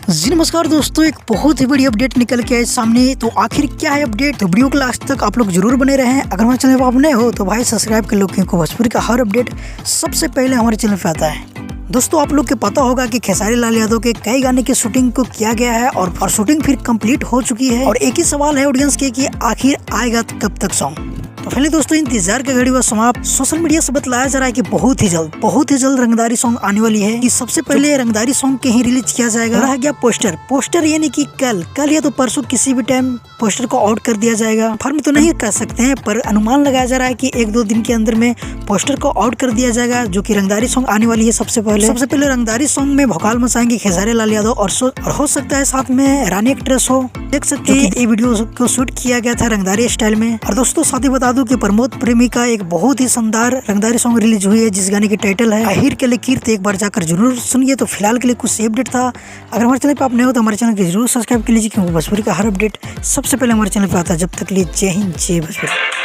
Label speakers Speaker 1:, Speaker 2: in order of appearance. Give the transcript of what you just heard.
Speaker 1: जी नमस्कार दोस्तों, एक बहुत ही बड़ी अपडेट निकल के आए सामने। तो आखिर क्या है अपडेट, तो वीडियो को लास्ट तक आप लोग जरूर बने रहें। अगर हमारे चैनल पर आप नए हो तो भाई सब्सक्राइब कर लो, क्योंकि भोजपुरी का हर अपडेट सबसे पहले हमारे चैनल पे आता है। दोस्तों आप लोग को पता होगा कि खेसारी लाल यादव के कई गाने की शूटिंग को किया गया है और शूटिंग फिर कंप्लीट हो चुकी है। और एक ही सवाल है ऑडियंस के कि आखिर आएगा कब तक सॉन्ग। तो पहले दोस्तों इंतजार का घड़ी हुआ समाप्त। सोशल मीडिया से बतलाया जा रहा है कि बहुत ही जल्द रंगदारी सॉन्ग आने वाली है। कि सबसे पहले रंगदारी सॉन्ग के ही रिलीज किया जाएगा। रह गया पोस्टर यानी कि कल या तो परसों किसी भी टाइम पोस्टर को आउट कर दिया जाएगा। फर्म तो नहीं कर सकते हैं, पर अनुमान लगाया जा रहा है कि 1-2 दिन के अंदर में पोस्टर को आउट कर दिया जाएगा, जो कि रंगदारी सॉन्ग आने वाली है। सबसे पहले रंगदारी सॉन्ग में भोकाल मचाएंगे खेसारी लाल यादव और हो सकता है साथ में रानी एक्ट्रेस हो। देख सकते हैं ये वीडियो को शूट किया गया था रंगदारी स्टाइल में। और दोस्तों साथ ही बता दूं कि प्रमोद प्रेमी का एक बहुत ही शानदार रंगदारी सॉन्ग रिलीज हुई है, जिस गाने की टाइटल है अहिर के लकीर। तो एक बार जाकर जरूर सुनिए। तो फिलहाल के लिए कुछ अपडेट था। अगर हमारे चैनल पर आप नए हो तो हमारे चैनल को जरूर सब्सक्राइब कर लीजिए, क्योंकि भोजपुरी का हर अपडेट सबसे पहले हमारे चैनल पर आता है। जब तक के लिए जय हिंद, जय भोजपुरी।